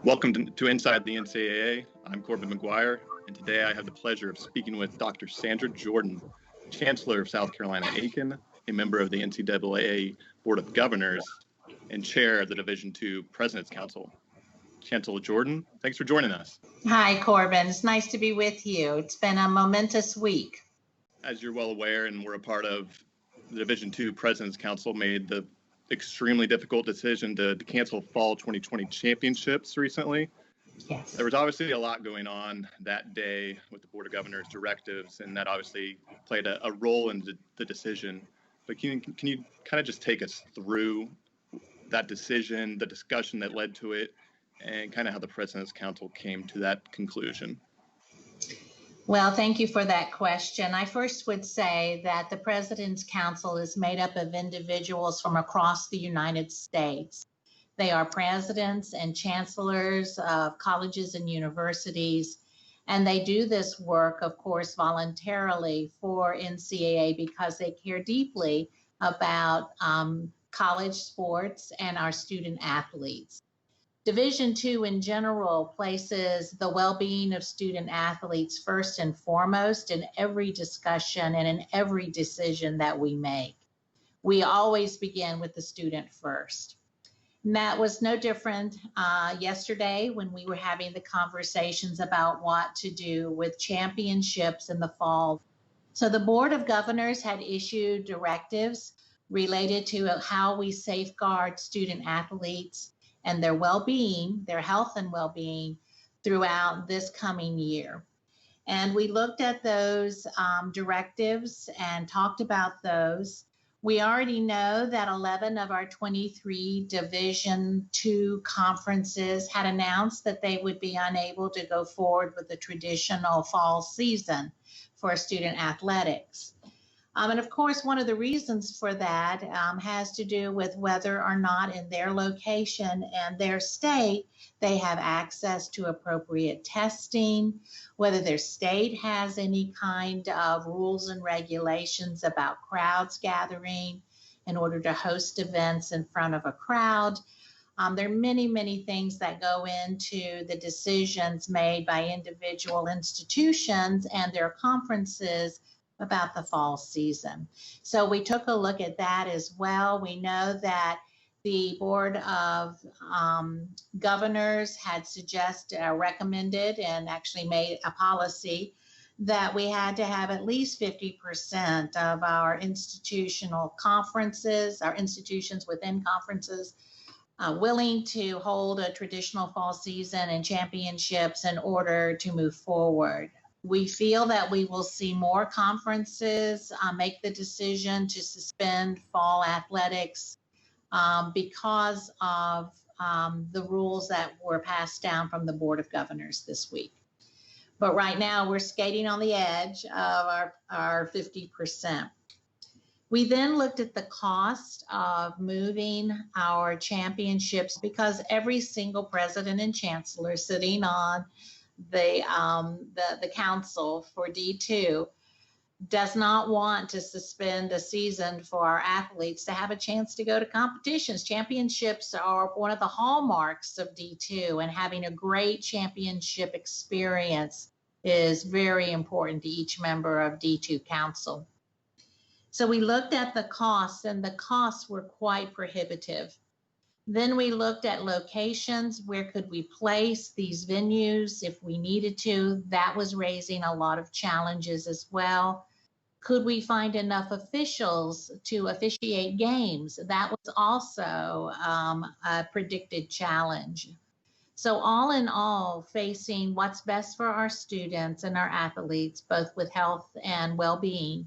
Welcome to Inside the NCAA. I'm Corbin McGuire, and today I have the pleasure of speaking with Dr. Sandra Jordan, Chancellor of South Carolina Aiken, a member of the NCAA Board of Governors, and Chair of the Division II President's Council. Chancellor Jordan, thanks for joining us. Hi, Corbin. It's nice to be with you. It's been a momentous week. As you're well aware, and we're a part of, the Division II President's Council made the extremely difficult decision to cancel fall 2020 championships recently. Yes. There was obviously a lot going on that day with the Board of Governors directives, and that obviously played a role in the decision. But can you kind of just take us through that decision, the discussion that led to it, and kind of how the President's Council came to that conclusion? Well, thank you for that question. I first would say that the President's Council is made up of individuals from across the United States. They are presidents and chancellors of colleges and universities, and they do this work, of course, voluntarily for NCAA because they care deeply about college sports and our student athletes. Division II in general places the well-being of student athletes first and foremost in every discussion and in every decision that we make. We always begin with the student first. And that was no different yesterday when we were having the conversations about what to do with championships in the fall. So the Board of Governors had issued directives related to how we safeguard student athletes and their well-being, their health and well-being throughout this coming year. And we looked at those directives and talked about those. We already know that 11 of our 23 Division II conferences had announced that they would be unable to go forward with the traditional fall season for student athletics. And of course, one of the reasons for that has to do with whether or not in their location and their state, they have access to appropriate testing, whether their state has any kind of rules and regulations about crowds gathering in order to host events in front of a crowd. There are many, many things that go into the decisions made by individual institutions and their conferences about the fall season. So we took a look at that as well. We know that the Board of Governors had recommended and actually made a policy that we had to have at least 50% of our institutional conferences, our institutions within conferences, willing to hold a traditional fall season and championships in order to move forward. We feel that we will see more conferences make the decision to suspend fall athletics because of the rules that were passed down from the Board of Governors this week. But right now we're skating on the edge of our 50%. We then looked at the cost of moving our championships because every single president and chancellor sitting on the council for D2 does not want to suspend a season for our athletes to have a chance to go to competitions. Championships are one of the hallmarks of D2, and having a great championship experience is very important to each member of D2 Council. So we looked at the costs, and the costs were quite prohibitive. Then we looked at locations. Where could we place these venues if we needed to? That was raising a lot of challenges as well. Could we find enough officials to officiate games? That was also a predicted challenge. So all in all, facing what's best for our students and our athletes, both with health and well-being,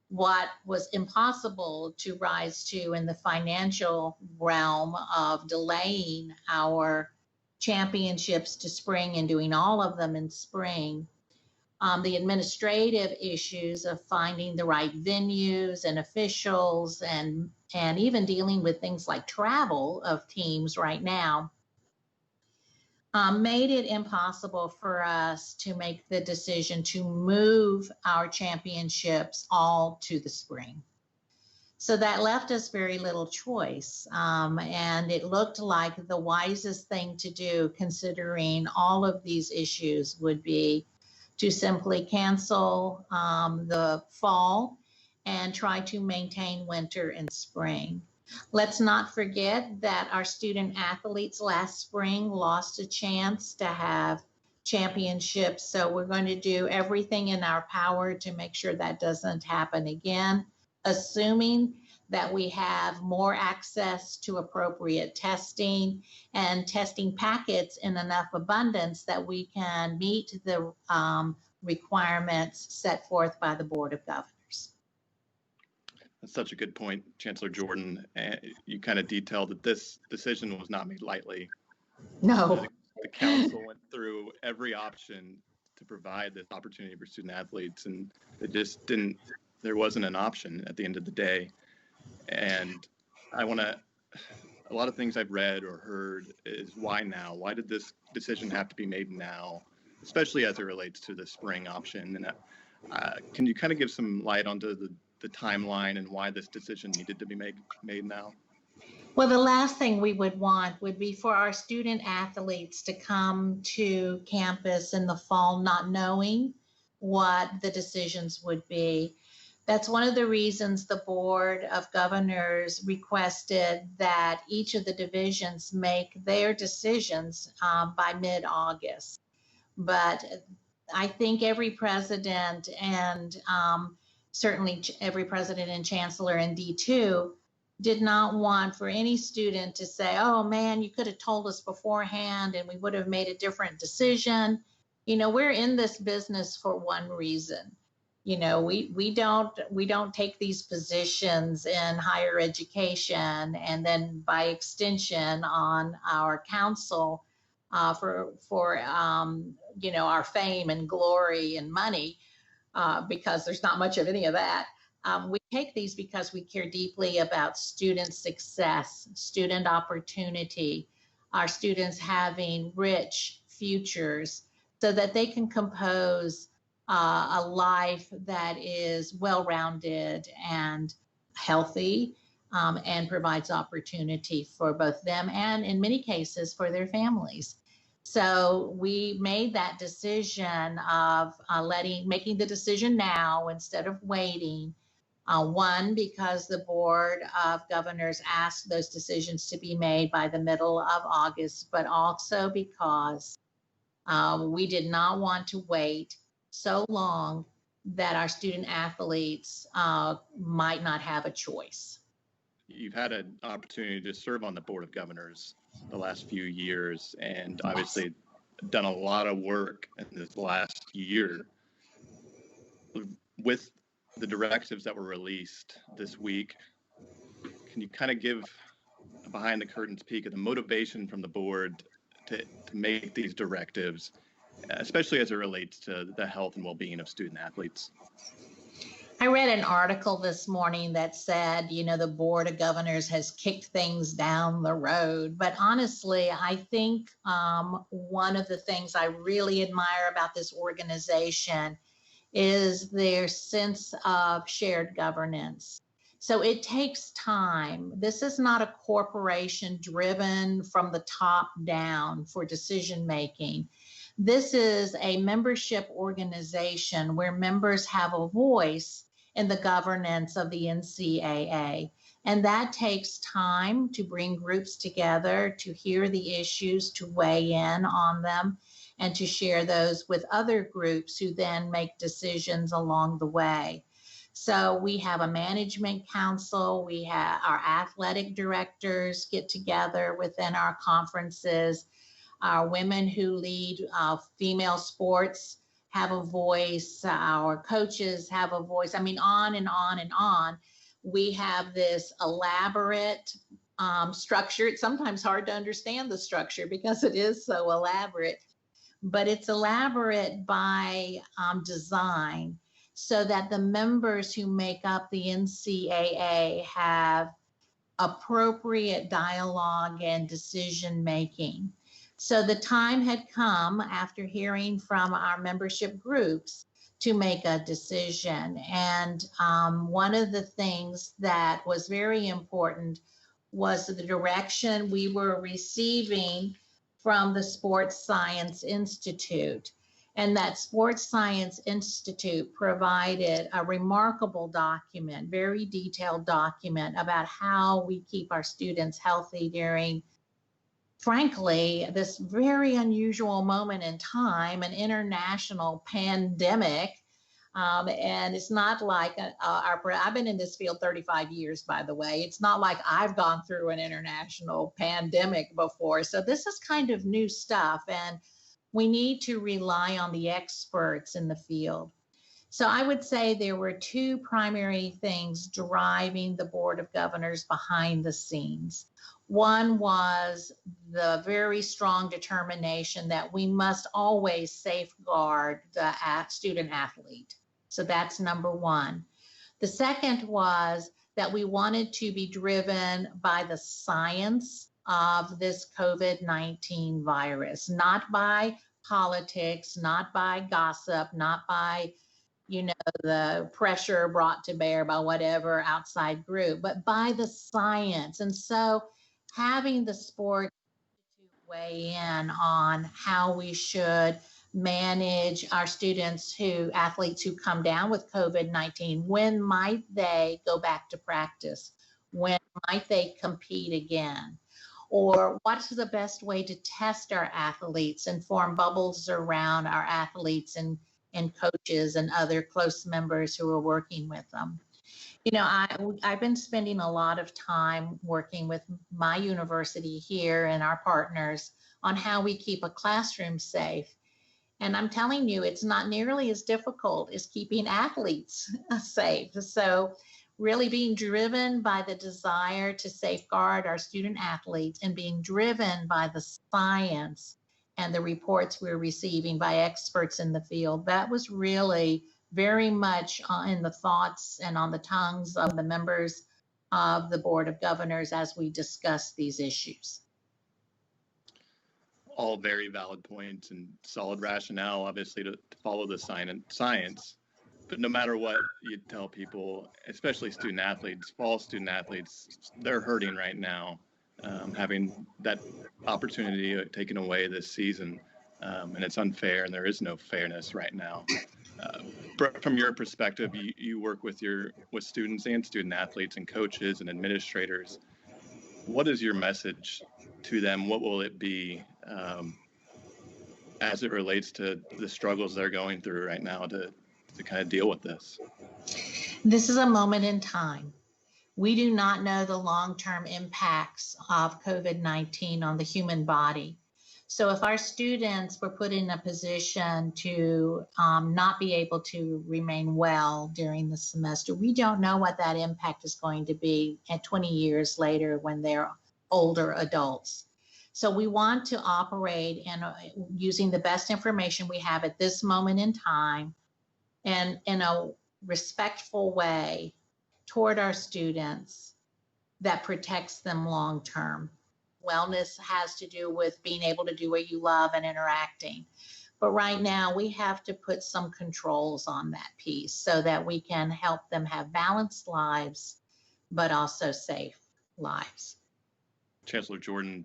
what was impossible to rise to in the financial realm of delaying our championships to spring and doing all of them in spring. The administrative issues of finding the right venues and officials and even dealing with things like travel of teams right now made it impossible for us to make the decision to move our championships all to the spring. So that left us very little choice. And it looked like the wisest thing to do, considering all of these issues, would be to simply cancel the fall and try to maintain winter and spring. Let's not forget that our student athletes last spring lost a chance to have championships. So we're going to do everything in our power to make sure that doesn't happen again, assuming that we have more access to appropriate testing and testing packets in enough abundance that we can meet the requirements set forth by the Board of Governors. That's such a good point, Chancellor Jordan. You kind of detailed that this decision was not made lightly. No. The council went through every option to provide this opportunity for student athletes, and it just didn't, there wasn't an option at the end of the day. And a lot of things I've read or heard is why now? Why did this decision have to be made now, especially as it relates to the spring option? And can you kind of give some light onto the timeline and why this decision needed to be made now? Well, the last thing we would want would be for our student athletes to come to campus in the fall not knowing what the decisions would be. That's one of the reasons the Board of Governors requested that each of the divisions make their decisions by mid-August. But I think every president and certainly every president and chancellor in D2 did not want for any student to say, oh man, you could have told us beforehand and we would have made a different decision. You know, we're in this business for one reason. You know, we don't take these positions in higher education and then by extension on our council for you know, our fame and glory and money because there's not much of any of that. We take these because we care deeply about student success, student opportunity, our students having rich futures so that they can compose a life that is well-rounded and healthy and provides opportunity for both them and in many cases for their families. So we made that decision of making the decision now instead of waiting. One, because the Board of Governors asked those decisions to be made by the middle of August, but also because we did not want to wait so long that our student athletes might not have a choice. You've had an opportunity to serve on the Board of Governors the last few years and obviously done a lot of work in this last year. With the directives that were released this week, can you kind of give a behind the curtains peek of the motivation from the board to make these directives, especially as it relates to the health and well-being of student athletes? I read an article this morning that said, you know, the Board of Governors has kicked things down the road. But honestly, I think one of the things I really admire about this organization is their sense of shared governance. So it takes time. This is not a corporation driven from the top down for decision making. This is a membership organization where members have a voice in the governance of the NCAA. And that takes time to bring groups together, to hear the issues, to weigh in on them, and to share those with other groups who then make decisions along the way. So we have a management council, we have our athletic directors get together within our conferences, our women who lead female sports have a voice, our coaches have a voice. I mean, on and on and on. We have this elaborate structure. It's sometimes hard to understand the structure because it is so elaborate, but it's elaborate by design so that the members who make up the NCAA have appropriate dialogue and decision making. So the time had come after hearing from our membership groups to make a decision. And one of the things that was very important was the direction we were receiving from the Sports Science Institute. And that Sports Science Institute provided a remarkable document, very detailed document about how we keep our students healthy during, frankly, this very unusual moment in time, an international pandemic. And it's not like I've been in this field 35 years, by the way. It's not like I've gone through an international pandemic before. So this is kind of new stuff, and we need to rely on the experts in the field. So I would say there were two primary things driving the Board of Governors behind the scenes. One was the very strong determination that we must always safeguard the student athlete. So that's number one. The second was that we wanted to be driven by the science of this COVID-19 virus, not by politics, not by gossip, not by, the pressure brought to bear by whatever outside group, but by the science. And so having the sport weigh in on how we should manage our athletes who come down with COVID-19. When might they go back to practice? When might they compete again? Or what's the best way to test our athletes and form bubbles around our athletes and coaches and other close members who are working with them? I've been spending a lot of time working with my university here and our partners on how we keep a classroom safe. And I'm telling you, it's not nearly as difficult as keeping athletes safe. So really being driven by the desire to safeguard our student athletes and being driven by the science and the reports we're receiving by experts in the field, that was really very much in the thoughts and on the tongues of the members of the Board of Governors as we discuss these issues. All very valid points and solid rationale, obviously, to follow the science. But no matter what you tell people, especially student athletes, fall student athletes, they're hurting right now, having that opportunity taken away this season. And it's unfair, and there is no fairness right now. From your perspective, you work with students and student athletes and coaches and administrators. What is your message to them? What will it be as it relates to the struggles they're going through right now to kind of deal with this? This is a moment in time. We do not know the long-term impacts of COVID-19 on the human body. So if our students were put in a position to not be able to remain well during the semester, we don't know what that impact is going to be at 20 years later when they're older adults. So we want to operate using the best information we have at this moment in time and in a respectful way toward our students that protects them long term. Wellness has to do with being able to do what you love and interacting. But right now we have to put some controls on that piece so that we can help them have balanced lives, but also safe lives. Chancellor Jordan,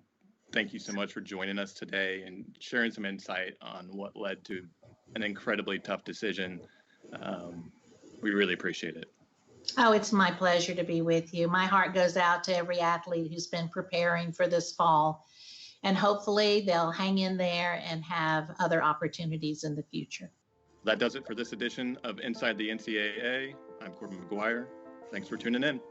thank you so much for joining us today and sharing some insight on what led to an incredibly tough decision. We really appreciate it. Oh, it's my pleasure to be with you. My heart goes out to every athlete who's been preparing for this fall, and hopefully they'll hang in there and have other opportunities in the future. That does it for this edition of Inside the NCAA. I'm Corbin McGuire. Thanks for tuning in.